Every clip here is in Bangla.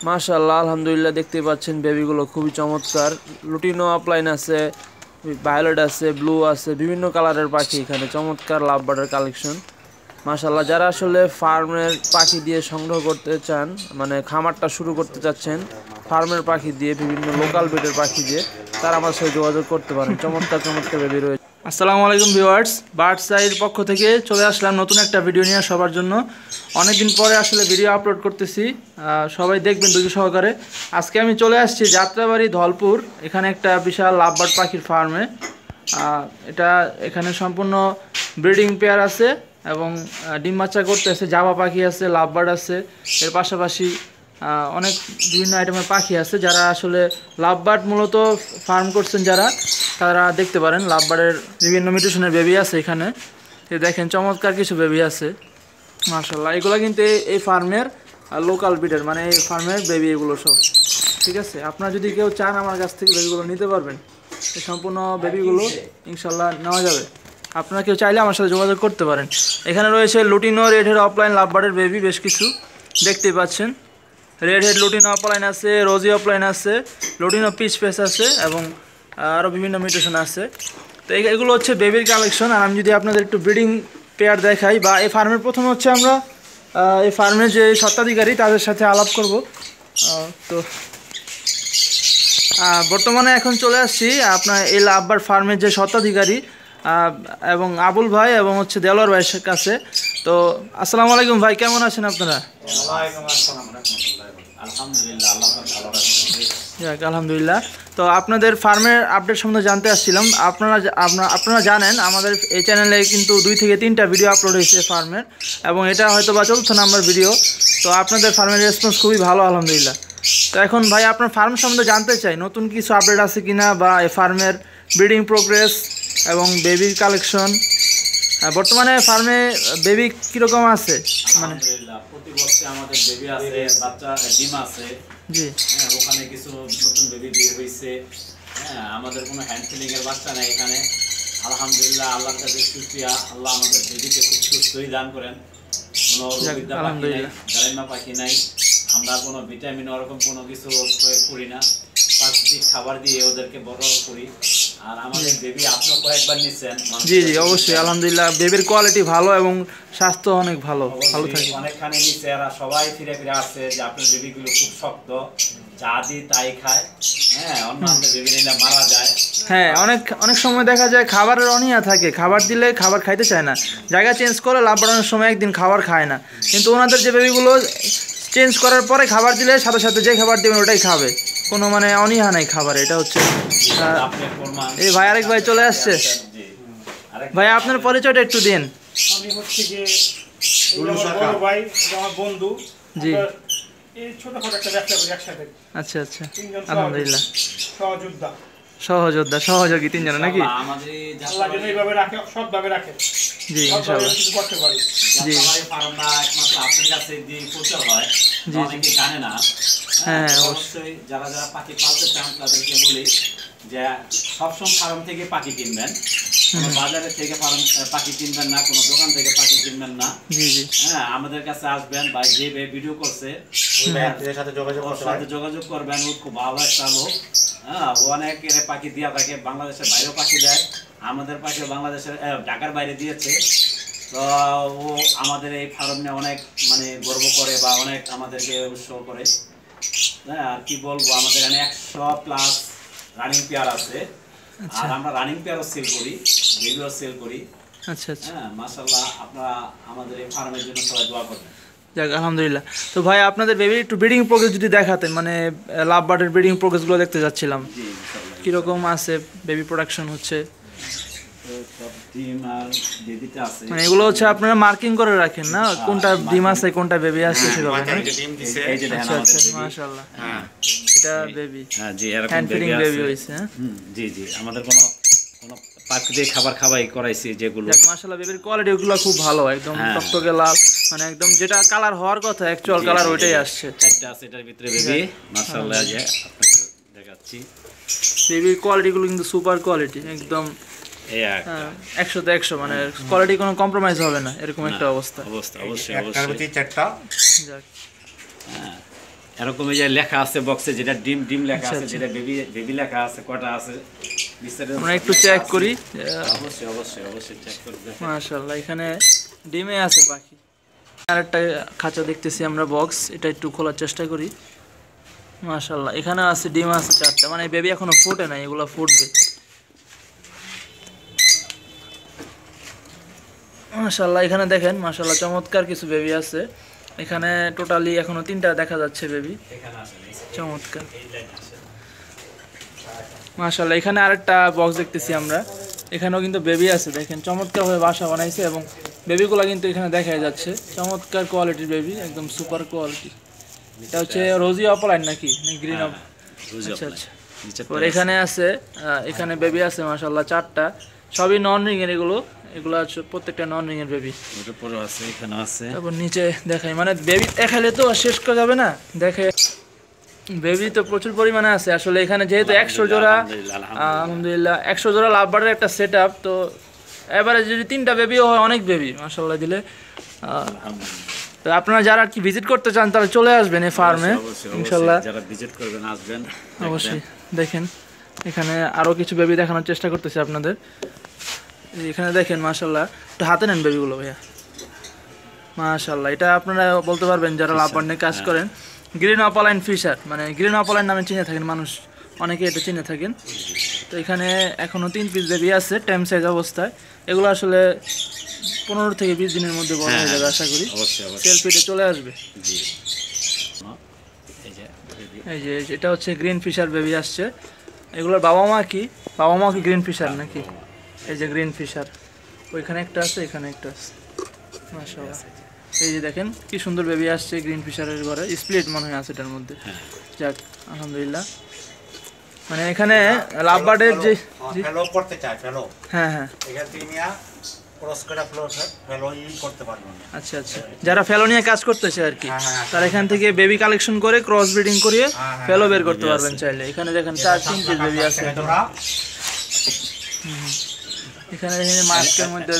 মাশাআল্লাহ, আলহামদুলিল্লাহ। দেখতে পাচ্ছেন বেবিগুলো খুবই চমৎকার। লুটিনো আপলাইন আছে, ভায়োলেট আছে, ব্লু আছে, বিভিন্ন কালারের পাখি এখানে। চমৎকার লাভ বার্ডের কালেকশন। মাশাআল্লাহ, যারা আসলে ফার্মের পাখি দিয়ে সংগ্রহ করতে চান, মানে খামারটা শুরু করতে চাচ্ছেন ফার্মের পাখি দিয়ে, বিভিন্ন লোকাল ব্রিডের পাখি দিয়ে, তারা আমার সাথে যোগাযোগ করতে পারেন। চমৎকার চমৎকার বেবি রয়েছে। আসসালামু আলাইকুম ভিউয়ার্স, বার্ডস আইর পক্ষ থেকে চলে আসলাম নতুন একটা ভিডিও নিয়ে সবার জন্য। অনেকদিন পরে আসলে ভিডিও আপলোড করতেছি, সবাই দেখবেন ধৈর্য সহকারে। আজকে আমি চলে আসছি যাত্রাবাড়ি ধলপুর, এখানে একটা বিশাল লাভবার্ড পাখির ফার্মে। এটা এখানে সম্পূর্ণ ব্রিডিং পেয়ার আছে এবং ডিম বাচ্চা করতেছে। জাভা পাখি আছে, লাভবার্ড আছে, এর পাশাপাশি অনেক বিভিন্ন আইটেমের পাখি আছে। যারা আসলে লাভবার্ড মূলত ফার্ম করছেন যারা, তারা দেখতে পারেন লাভবার্ডের বিভিন্ন মিউটেশনের বেবি আছে এখানে। দেখেন চমৎকার কিছু বেবি আছে মাশাআল্লাহ। এগুলো কিন্তু এই ফার্মের লোকাল ব্রিডের, মানে এই ফার্মের বেবি এগুলো সব। ঠিক আছে, আপনারা যদি কেউ চান আমার কাছ থেকে বেবিগুলো নিতে পারবেন। এই সম্পূর্ণ বেবিগুলো ইনশাল্লাহ নেওয়া যাবে। আপনারা কেউ চাইলে আমার সাথে যোগাযোগ করতে পারেন। এখানে রয়েছে লুটিনো রেড হেড অফলাইন লাভবার্ডের বেবি বেশ কিছু, দেখতেই পাচ্ছেন। রেড হেড লুটিনো অফলাইন আছে, রোজি অফলাইন আছে, লুটিনো পিচ ফেস আছে এবং আরও বিভিন্ন মিউটেশন আছে। তো এগুলো হচ্ছে বেবির কালেকশন। আর আমি যদি আপনাদের একটু ব্রিডিং পেয়ার দেখাই, বা এই ফার্মের প্রথমে হচ্ছে আমরা এই ফার্মের যে স্বত্বাধিকারী তাদের সাথে আলাপ করব। তো বর্তমানে এখন চলে আসছি আপনার এই লাভবার্ড ফার্মের যে স্বত্বাধিকারী এবং আবুল ভাই এবং হচ্ছে দেলোয়ার ভাইয়ের কাছে। তো আসসালামু আলাইকুম ভাই, কেমন আছেন আপনারা? আলহামদুলিল্লাহ। তো আপনাদের ফার্মের আপডেট সম্বন্ধে জানতে আসছিলাম। আপনারা জানেন আমাদের এই চ্যানেলে কিন্তু 2 থেকে 3টা ভিডিও আপলোড হয়েছে ফার্মের, এবং এটা হয়তো বা 4th নাম্বার ভিডিও। তো আপনাদের ফার্মের রেসপন্স খুবই ভালো আলহামদুলিল্লাহ। তো এখন ভাই আপনার ফার্ম সম্বন্ধে জানতে চাই, নতুন কিছু আপডেট আছে কিনা, বা এই ফার্মের ব্রিডিং প্রোগ্রেস এবং বেবির কালেকশন। বর্তমানে ফার্মে বেবি কিরকম আছে? মানে প্রতি বছর আমাদের বেবি আছে, বাচ্চা ডিম আছে। জি, ওখানে কিছু নতুন বেবি বের হয়েছে। আমাদের কোনো হ্যান্ড ফিলিং এর বাচ্চা নেই এখানে। আলহামদুলিল্লাহ, আল্লাহর কাছে শুকরিয়া। আল্লাহ আমাদের বেবিকে খুব সুস্থই দান করেন। কোনো রোগবিদ্যা পাখি নাই, গালিমা পাখি নাই। আমরা কোনো ভিটামিন ওরকম কোনো কিছু প্রয়োগ করি না, প্রাকৃতিক খাবার দিয়ে ওদেরকে বড় করি। আর আমাদের বেবি আপনিও কয়েকবার নিচ্ছেন। জি জি, অবশ্যই আলহামদুলিল্লাহ, বেবির কোয়ালিটি ভালো এবং স্বাস্থ্য অনেক ভালো থাকে। অনেকখানি নিচ্ছে, এরা সবাই ফিরে ফিরে আসছে যে আপনার বেবিগুলো খুব শক্ত, যা দিই তাই খায়। অন্য বেবি নিলে মারা যায়। অনেক সময় দেখা যায় খাবারের অনীহা থাকে, খাবার দিলে খাবার খাইতে চায় না, জায়গা চেঞ্জ করে লাভ বাড়ানোর সময় একদিন খাবার খায় না। কিন্তু ওনাদের যে বেবিগুলো চেঞ্জ করার পরে খাবার দিলে সাথে সাথে যে খাবার দেবেন ওটাই খাবে, কোনো মানে অনীহা নাই খাবার। এটা হচ্ছে এই ভাই, আরেক ভাই চলে আসছে। ভাই আপনার পরিচয়টা একটু দিন। আমি হচ্ছে যে বড় ভাই, আমার বন্ধু। জি, এই ছোটখাটো একটা ব্যবসা করি একসাথে। আচ্ছা আচ্ছা, আলহামদুলিল্লাহ। সহযোদ্ধা সহযোগী 3 জন নাকি? আল্লাহ যেন এইভাবে রাখে, সৎভাবে রাখে। জি ইনশাআল্লাহ। কিছু করতে পারি। জি, ফার্মটা একমাত্র আপনার কাছে দিয়ে প্রচার হয়, অনেকে জানে না। অবশ্যই যারা যারা পাখি পালতে চান তাদেরকে বলি যে সবসময় ফার্ম থেকে পাখি কিনবেন, কোনো বাজারে থেকে পাখি কিনবেন না, কোনো দোকান থেকে পাখি কিনবেন না। আমাদের কাছে আসবেন, বা যে ভিডিও করছে ওর সাথে যোগাযোগ করবেন। ও খুব ভালো একটা লোক। অনেক পাখি দিয়া থাকে, বাংলাদেশের বাইরেও পাখি দেয়। আমাদের পাখি বাংলাদেশের ঢাকার বাইরে দিয়েছে। তো ও আমাদের এই ফার্ম নিয়ে অনেক মানে গর্ব করে, বা অনেক আমাদেরকে উৎসাহ করে। আর কি বলবো, আমাদের এখানে 100+ রানিং পেয়ার আছে। আর আমরা রানিং পেয়ারও সেল করি, বেবিও সেল করি। আচ্ছা আচ্ছা, মাশাআল্লাহ, আপনারা আমাদের এই ফার্মের জন্য সবাই দোয়া করবেন। যাক আলহামদুলিল্লাহ। তো ভাই আপনাদের বেবি একটু ব্রিডিং প্রোগ্রেস যদি দেখাতেন, মানে লাভ বার্ডের ব্রিডিং প্রোগ্রেসগুলো দেখতে যাচ্ছিলাম, কীরকম আছে বেবি প্রোডাকশন হচ্ছে। মানে এগুলো হচ্ছে আপনারা মার্কিং করে রাখেন না, কোনটা ডিম আছে কোনটা বেবি আছে সেভাবে? আচ্ছা আচ্ছা, মাশাআল্লাহ, এটা বেবি। জি, এরকম হ্যান্ড ফিডিং বেবি হইছে। জি জি, আমাদের কোনো প্রাকৃতিক খাবার খাওয়াই করাইছি যেগুলো। মাশাআল্লাহ, বেবির কোয়ালিটি ওগুলো খুব ভালো, একদম টকটকে লাল, মানে একদম যেটা কালার হওয়ার কথা অ্যাকচুয়াল কালার ওইটাই আসছে। একটা আছে এটার ভিতরে বেবি, মাশাআল্লাহ, যে আপনাকে দেখাচ্ছি। বেবির কোয়ালিটিগুলো কিন্তু সুপার কোয়ালিটি, একদম 100তে 100, মানে কোয়ালিটি কোনো কম্প্রোমাইজ হবে না, এরকম একটা অবস্থা। অবশ্যই একটা 4টা। এরকম এই যে লেখা আছে বক্সে, যেটা ডিম ডিম লেখা আছে, যেটা বেবি বেবি লেখা আছে, কটা আছে বিস্তারিত আমরা একটু চেক করি। অবশ্যই অবশ্যই অবশ্যই চেক করবে। মাশাআল্লাহ এখানে ডিমে আছে পাখি। আরেকটা খাঁচা দেখতেছি আমরা বক্স, এটা একটু খোলার চেষ্টা করি। মাশাআল্লাহ এখানে আছে ডিম আছে 4টা, মানে বেবি এখনো ফুটে নাই, এগুলো ফুটবে। মাশাআল্লাহ এখানে দেখেন, মাশাআল্লাহ চমৎকার কিছু বেবি আছে এখানে। টোটালি এখনো 3টা দেখা যাচ্ছে বেবি, চমৎকার। মাশাআল্লাহ এখানে আরেকটা বক্স দেখতেছি আমরা, এখানেও কিন্তু বেবি আছে। দেখেন চমৎকারভাবে বাসা বানাইছে এবং বেবিগুলো কিন্তু এখানে দেখা যাচ্ছে, চমৎকার কোয়ালিটির বেবি, একদম সুপার কোয়ালিটি। এটা হচ্ছে রোজি অপলাইন নাকি গ্রিন অফ? আচ্ছা আচ্ছা। আর এখানে আছে, এখানে বেবি আছে মাশাআল্লাহ 4টা, সবই নন রিং এর। এগুলো আছে প্রত্যেকটা নন রিং এর বেবি। ওটা পরে আছে, এখানে আছে। তারপর নিচে দেখাই, মানে বেবি দেখালে তো শেষ করা যাবে না, দেখে বেবি তো প্রচুর পরিমাণে আছে আসলে এখানে। যেহেতু 100 জোড়া, আলহামদুলিল্লাহ 100 জোড়া লাভ বার্ডের একটা সেট আপ, তো এবারে যদি 3টা বেবিও হয় অনেক বেবি মাশাআল্লাহ দিলে। তো আপনারা যারা কি ভিজিট করতে চান তারা চলে আসবেন এই ফার্মে ইনশাআল্লাহ। যারা ভিজিট করবেন আসবেন অবশ্যই। দেখেন এখানে আরো কিছু বেবি দেখানোর চেষ্টা করতেছি আপনাদের। এখানে দেখেন মাশাআল্লাহ, একটু হাতে নেন বেবিগুলো ভাইয়া। মাশাআল্লাহ এটা আপনারা বলতে পারবেন যারা লাভ বার্ড নিয়ে কাজ করেন, গ্রিন অপালাইন ফিশার, মানে গ্রিন অপালাইন নামে চিনে থাকেন মানুষ, অনেকে এটা চিনে থাকেন। তো এখানে এখনো 3 পিস বেবি আছে টেম সাইজ অবস্থায়। এগুলো আসলে 15 থেকে 20 দিনের মধ্যে বড় হয়ে যাবে আশা করি, সেলফিতে চলে আসবে। এই যে এটা হচ্ছে গ্রিন ফিশার বেবি আসছে। এগুলোর বাবা মা কি গ্রিন ফিশার নাকি? এই যে গ্রিন ফিশার, ওইখানে একটা আছে, এখানে একটা আছে। মাশাআল্লাহ এই যে দেখেন কি সুন্দর বেবি আসছে গ্রিন ফিশারের ঘরে, স্প্লিট মনে হয় আছে এটার মধ্যে। যাক আলহামদুলিল্লাহ। মানে এখানে লাভ বার্ডের যে ফেলো করতে চায়, ফেলো হ্যাঁ হ্যাঁ এখান থেকে নিয়ে ক্রস করে ফেলো করতে পারবো না। আচ্ছা আচ্ছা, যারা ফেলো নিয়ে কাজ করতেছে আর কি, তারা এখান থেকে বেবি কালেকশন করে ক্রস ব্রিডিং করিয়ে ফেলো বের করতে পারবেন চাইলে। এখানে দেখেন 4-3 পিস বেবি আছে। এখানে দেখেন মাস্কের মধ্যে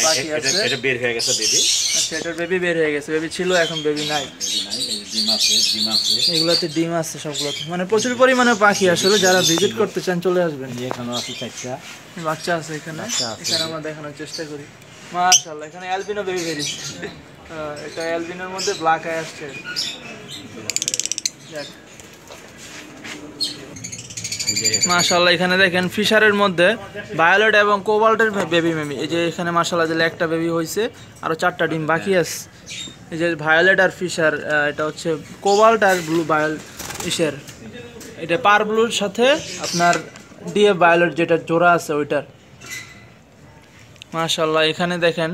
পাখি আছে, এটা বের হয়ে গেছে বেবি। আচ্ছা এটার বেবি বের হয়ে গেছে, বেবি ছিল এখন বেবি নাই। ডিম আছে, ডিম আছে, এগুলাতে ডিম আছে সবগুলোতে, মানে প্রচুর পরিমাণে পাখি আসলে। যারা ভিজিট করতে চান চলে আসবেন। এখানে আছে 4টা বাচ্চা আছে এখানে, এখানে আমরা দেখানোর চেষ্টা করি। মাশাআল্লাহ এখানে অ্যালবিনো বেবি বেরিয়েছে, এটা অ্যালবিনোর মধ্যে ব্ল্যাক আই আসছে। মাশাআল্লাহ এখানে দেখেন ফিশারের মধ্যে ভায়োলেট এবং কোবাল্টের বেবি মেবি। এই যে এখানে মাশাআল্লাহ দিলে একটা বেবি হয়েছে, আরো 4টা ডিম বাকি আছে। এই যে ভায়োলেট আর ফিশার, এটা হচ্ছে কোবাল্ট আর ব্লু ভায়োলেট ফিশার। এটা পার ব্লুর সাথে আপনার ডিএফ ভায়োলেট যেটা জোড়া আছে ওইটার। মাশাআল্লাহ এখানে দেখেন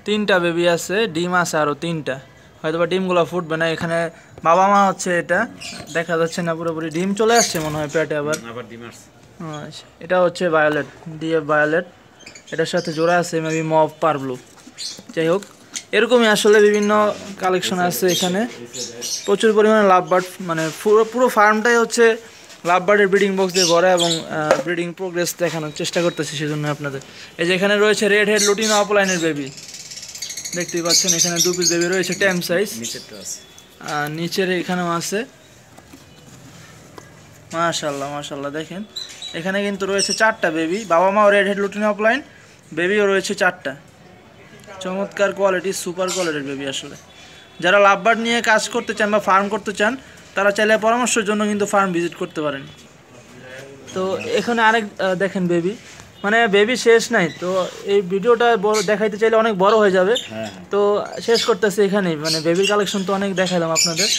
3টা বেবি আছে, ডিম আছে আরো 3টা, হয়তোবা ডিমগুলো ফুটবে না। এখানে বাবা মা হচ্ছে, এটা দেখা যাচ্ছে না পুরোপুরি, ডিম চলে আসছে মনে হয় পেটে আবার ডিম আসছে। আচ্ছা এটা হচ্ছে ভায়োলেট, ডিএফ ভায়োলেট, এটার সাথে জোড়া আছে মেবি মভ পার ব্লু। যাই হোক এরকমই আসলে বিভিন্ন কালেকশন আছে এখানে, প্রচুর পরিমাণে লাভ বার্ড, মানে পুরো ফার্মটাই হচ্ছে লাভ বার্ডের ব্রিডিং বক্স দিয়ে ভরা এবং ব্রিডিং প্রোগ্রেস দেখানোর চেষ্টা করতেছি সেজন্য আপনাদের। এই যে এখানে রয়েছে রেড হেড লুটিনো অপলাইনের বেবি, দেখতেই পাচ্ছেন এখানে 2 পিস বেবি রয়েছে টেম সাইজ, নিচের এখানেও আছে। মাশাআল্লাহ মাশাআল্লাহ দেখেন এখানে কিন্তু রয়েছে 4টা বেবি, বাবা মা রেড হেড লুটিনো অপলাইন, বেবিও রয়েছে 4টা। চমৎকার কোয়ালিটি, সুপার কোয়ালিটির বেবি আসলে। যারা লাভ বার্ড নিয়ে কাজ করতে চান বা ফার্ম করতে চান তারা চাইলে পরামর্শের জন্য কিন্তু ফার্ম ভিজিট করতে পারেন। তো এখানে আরেক দেখেন বেবি, মানে বেবি শেষ নাই। তো এই ভিডিওটা বড় দেখাইতে চাইলে অনেক বড় হয়ে যাবে, তো শেষ করতেছি এখানেই। মানে বেবির কালেকশন তো অনেক দেখালাম আপনাদের।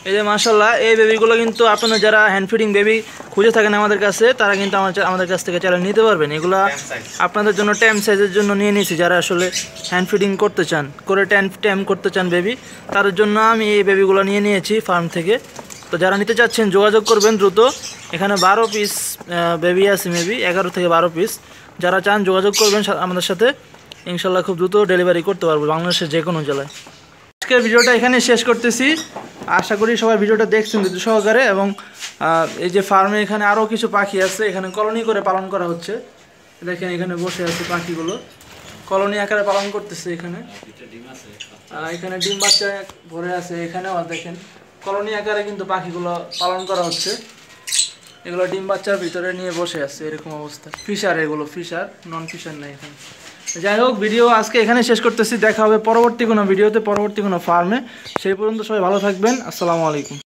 এই যে মাশাআল্লাহ এই বেবিগুলো কিন্তু আপনারা যারা হ্যান্ড ফিডিং বেবি খুঁজে থাকেন আমাদের কাছে, তারা কিন্তু আমাদের কাছ থেকে চাইলে নিতে পারবেন। এগুলো আপনাদের জন্য টেম সাইজের জন্য নিয়ে নিয়েছি, যারা আসলে হ্যান্ড ফিডিং করতে চান, করে টেম করতে চান বেবি, তাদের জন্য আমি এই বেবিগুলো নিয়ে নিয়েছি ফার্ম থেকে। তো যারা নিতে চাচ্ছেন যোগাযোগ করবেন দ্রুত। এখানে 12 পিস বেবি আছে, মেবি 11 থেকে 12 পিস। যারা চান যোগাযোগ করবেন আমাদের সাথে, ইনশাল্লাহ খুব দ্রুত ডেলিভারি করতে পারবো বাংলাদেশের যে কোনো জেলায়। আজকের ভিডিওটা এখানে শেষ করতেছি, আশা করি সবাই ভিডিওটা দেখছেন ধৈর্য সহকারে। এবং এই যে ফার্মে এখানে আরও কিছু পাখি আছে, এখানে কলোনি করে পালন করা হচ্ছে। দেখেন এখানে বসে আছে পাখিগুলো, কলোনি আকারে পালন করতেছে। এখানে এখানে ডিম বাচ্চা ভরে আছে, এখানেও দেখেন কলোনি আকারে কিন্তু পাখিগুলো পালন করা হচ্ছে। এগুলো ডিম বাচ্চার ভিতরে নিয়ে বসে আছে, এরকম অবস্থা। ফিশার, এগুলো ফিশার, নন ফিশার নাই এখানে। যাই হোক, ভিডিও আজকে এখানে শেষ করতেছি। দেখা হবে পরবর্তী কোনো ভিডিওতে, পরবর্তী কোনো ফার্মে। সেই পর্যন্ত সবাই ভালো থাকবেন। আসসালামু আলাইকুম।